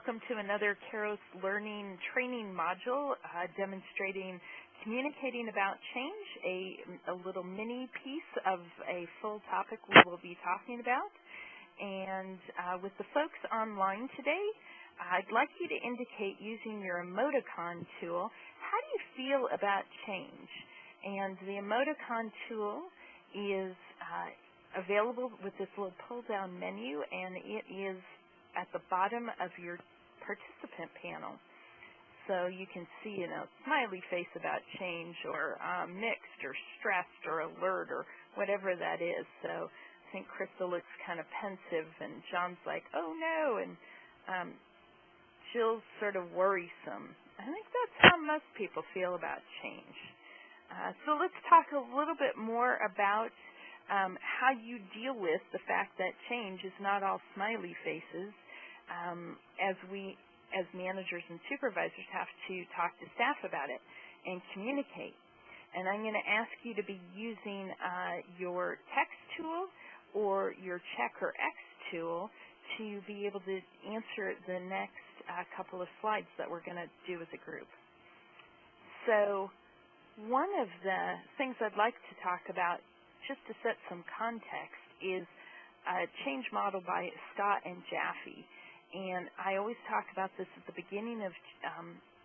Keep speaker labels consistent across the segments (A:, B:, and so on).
A: welcome to another Kairos Learning Training module demonstrating communicating about change, a little mini piece of a full topic we will be talking about. And with the folks online today, I'd like you to indicate using your emoticon tool, how do you feel about change? And the emoticon tool is available with this little pull-down menu, and it is at the bottom of your participant panel. So you can see, smiley face about change, or mixed, or stressed, or alert, or whatever that is. So I think Crystal looks kind of pensive, and John's like, oh no, and Jill's sort of worrisome. I think that's how most people feel about change. So let's talk a little bit more about how you deal with the fact that change is not all smiley faces. As we, as managers and supervisors, have to talk to staff about it and communicate. And I'm going to ask you to be using your text tool or your check or X tool to be able to answer the next couple of slides that we're going to do as a group. So one of the things I'd like to talk about, just to set some context, is a change model by Scott and Jaffe. And I always talk about this at the beginning of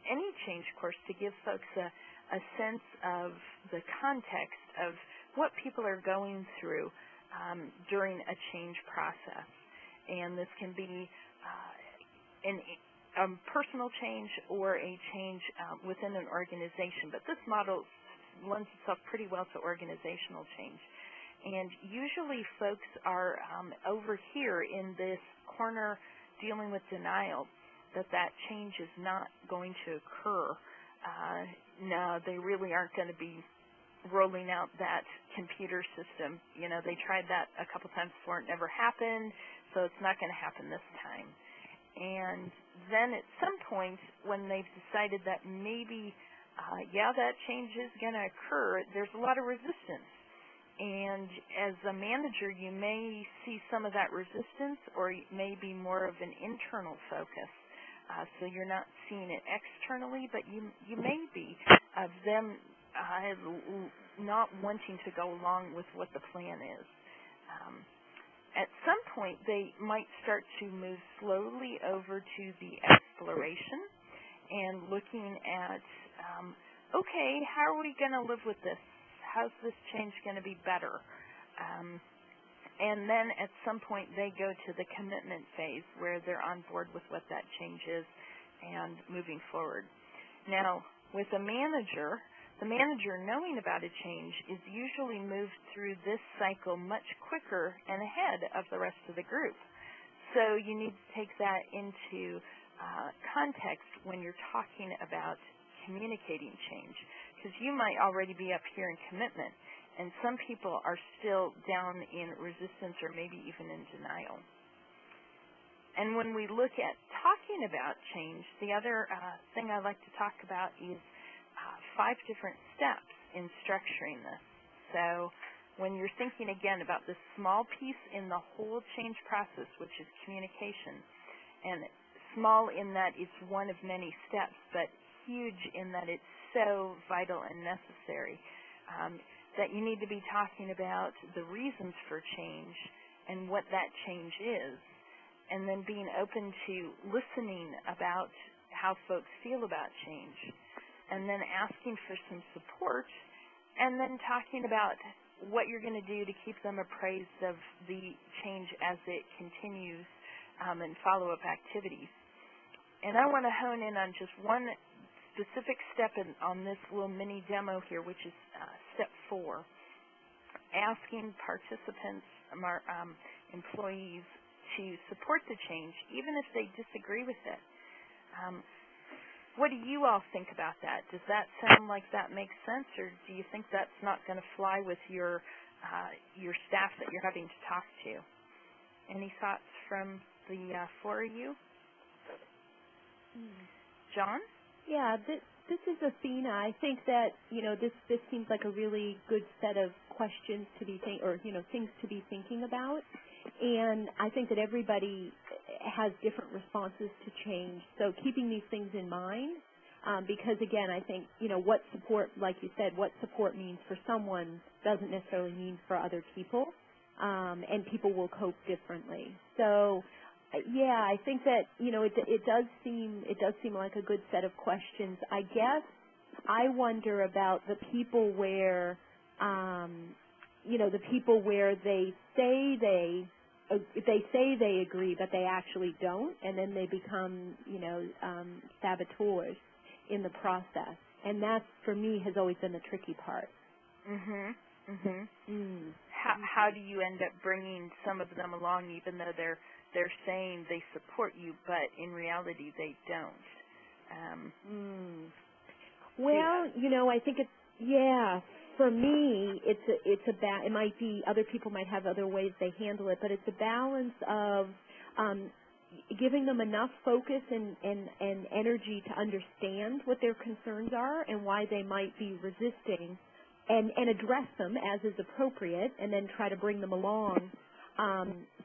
A: any change course to give folks a sense of the context of what people are going through during a change process. And this can be a personal change or a change within an organization. But this model lends itself pretty well to organizational change. And usually folks are over here in this corner dealing with denial that change is not going to occur. No, they really aren't going to be rolling out that computer system. They tried that a couple times before, it never happened, so it's not going to happen this time. And then at some point, when they've decided that maybe, that change is going to occur, there's a lot of resistance. And as a manager, you may see some of that resistance, or it may be more of an internal focus. So you're not seeing it externally, but you may be of them not wanting to go along with what the plan is. At some point, they might start to move slowly over to the exploration and looking at, okay, how are we going to live with this? How's this change going to be better? And then at some point they go to the commitment phase where they're on board with what that change is and moving forward. Now, with a manager, the manager knowing about a change is usually moved through this cycle much quicker and ahead of the rest of the group. So you need to take that into context when you're talking about communicating change, because you might already be up here in commitment, and some people are still down in resistance or maybe even in denial. And when we look at talking about change, the other thing I like to talk about is 5 different steps in structuring this. So when you're thinking again about this small piece in the whole change process, which is communication, and small in that it's one of many steps, but huge in that it's so vital and necessary, that you need to be talking about the reasons for change and what that change is, and then being open to listening about how folks feel about change, and then asking for some support, and then talking about what you're going to do to keep them appraised of the change as it continues, and follow-up activities. And I want to hone in on just one specific step on this little mini demo here, which is step 4, asking participants, employees, to support the change, even if they disagree with it. What do you all think about that? Does that sound like that makes sense, or do you think that's not going to fly with your staff that you're having to talk to? Any thoughts from the 4 of you? John?
B: Yeah, this is Athena. I think that, this seems like a really good set of questions to be things to be thinking about. And I think that everybody has different responses to change. So keeping these things in mind, because again, I think, what support, like you said, what support means for someone doesn't necessarily mean for other people, and people will cope differently. So, yeah, I think that, it does seem like a good set of questions. I guess I wonder about the people where, the people where they say they agree, but they actually don't, and then they become, saboteurs in the process. And that, for me, has always been the tricky part.
A: How do you end up bringing some of them along, even though they're saying they support you, but in reality they don't?
B: Well, I think for me, it might be, other people might have other ways they handle it, but it's a balance of giving them enough focus and energy to understand what their concerns are and why they might be resisting, and address them as is appropriate, and then try to bring them along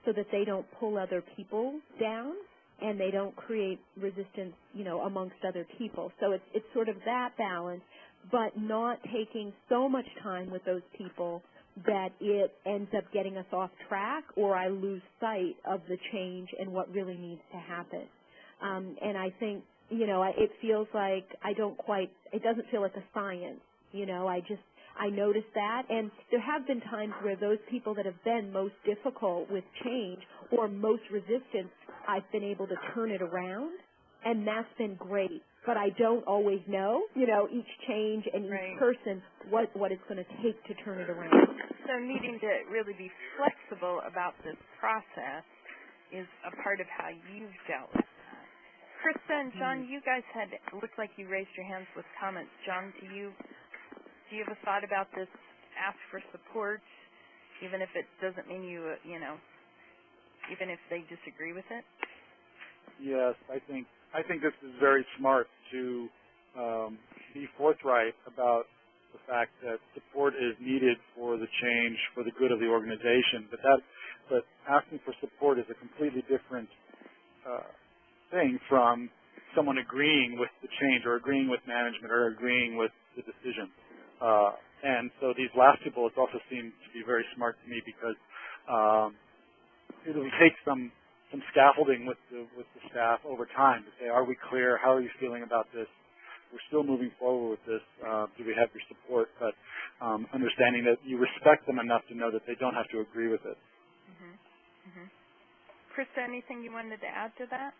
B: so that they don't pull other people down and they don't create resistance, amongst other people. So it's sort of that balance, but not taking so much time with those people that it ends up getting us off track, or I lose sight of the change and what really needs to happen. And I think, it feels like it doesn't feel like a science. I noticed that, and there have been times where those people that have been most difficult with change or most resistant, I've been able to turn it around, and that's been great. But I don't always know, each change and each person, what it's going to take to turn it around.
A: So needing to really be flexible about this process is a part of how you've dealt with that. Krista and John, you guys looked like you raised your hands with comments. John, do you have a thought about this? Ask for support, even if it doesn't mean even if they disagree with it?
C: Yes, I think this is very smart to be forthright about the fact that support is needed for the change, for the good of the organization. But asking for support is a completely different thing from someone agreeing with the change, or agreeing with management, or agreeing with the decision. And so these last two bullets also seem to be very smart to me, because it will take some scaffolding with the staff over time to say, are we clear? How are you feeling about this? We're still moving forward with this. Do we have your support? But understanding that you respect them enough to know that they don't have to agree with it.
A: Krista, anything you wanted to add to that?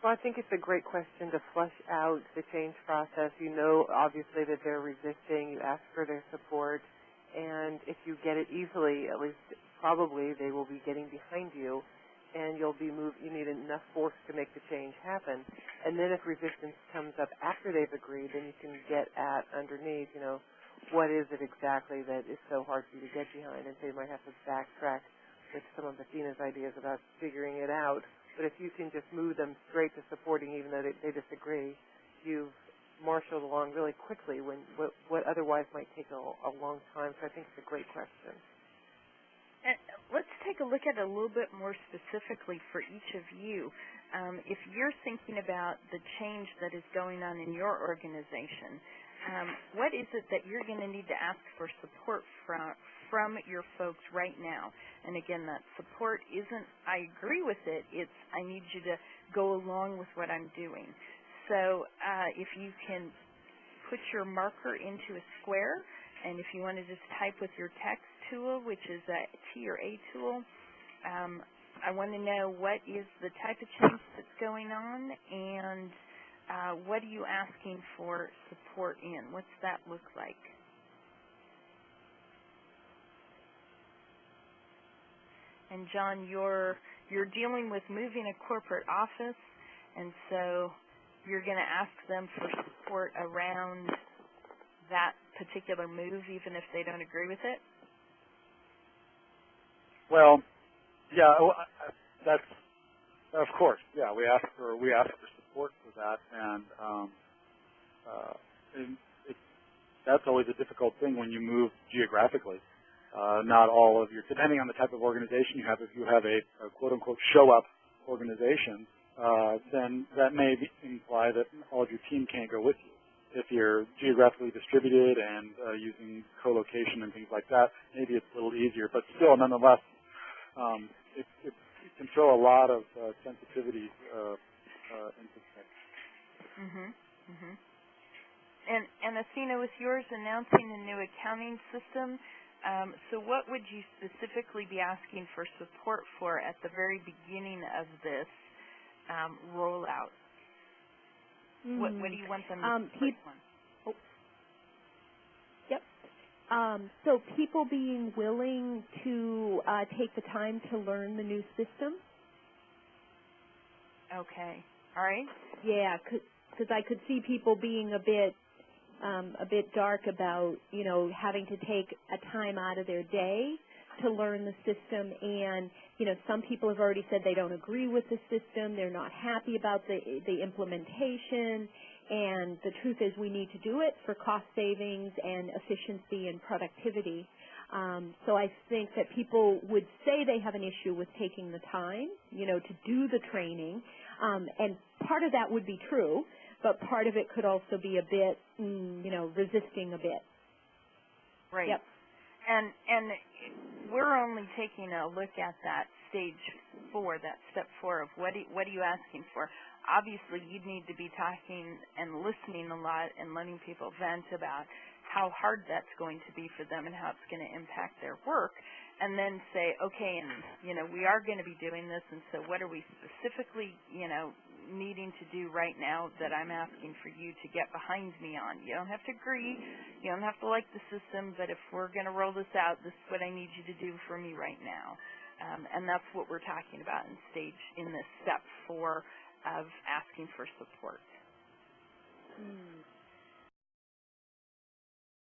D: Well, I think it's a great question to flush out the change process. You know, obviously, that they're resisting. You ask for their support. And if you get it easily, at least probably they will be getting behind you, and you'll be moved. You need enough force to make the change happen. And then if resistance comes up after they've agreed, then you can get at underneath, what is it exactly that is so hard for you to get behind? And so you might have to backtrack with some of Athena's ideas about figuring it out. But if you can just move them straight to supporting, even though they disagree, you've marshaled along really quickly when what otherwise might take a long time. So I think it's a great question.
A: And let's take a look at it a little bit more specifically for each of you. If you're thinking about the change that is going on in your organization, what is it that you're going to need to ask for support from your folks right now? And again, that support isn't, I agree with it, it's I need you to go along with what I'm doing. So if you can put your marker into a square, and if you want to just type with your text tool, which is a T or A tool, I want to know what is the type of change that's going on, and what are you asking for support in? What's that look like? And John, you're dealing with moving a corporate office, and so you're going to ask them for support around that particular move, even if they don't agree with it?
C: Well, yeah, that's of course. Yeah, we ask for support for that, and that's always a difficult thing when you move geographically. Not all of your, depending on the type of organization you have, if you have a quote-unquote show-up organization, then that may imply that all of your team can't go with you. If you're geographically distributed and using co-location and things like that, maybe it's a little easier. But still, nonetheless, it can throw a lot of sensitivities into things.
A: Mm-hmm. Mm-hmm. And Athena, with yours announcing a new accounting system, so what would you specifically be asking for support for at the very beginning of this rollout?
B: Mm-hmm.
A: What do you want them to support on?
B: Yep. So people being willing to take the time to learn the new system.
A: Okay. All right.
B: Yeah, because I could see people being a bit dark about, having to take a time out of their day to learn the system. And, some people have already said they don't agree with the system. They're not happy about the implementation. And the truth is we need to do it for cost savings and efficiency and productivity. So I think that people would say they have an issue with taking the time, to do the training. And part of that would be true, but part of it could also be a bit, resisting a bit.
A: Right.
B: Yep.
A: And we're only taking a look at that stage 4, that step 4 of what are you asking for. Obviously, you'd need to be talking and listening a lot and letting people vent about how hard that's going to be for them and how it's going to impact their work, and then say, okay, and, we are going to be doing this, and so what are we specifically, needing to do right now that I'm asking for you to get behind me on? You don't have to agree. You don't have to like the system, but if we're going to roll this out, this is what I need you to do for me right now. And that's what we're talking about in this step 4 of asking for support.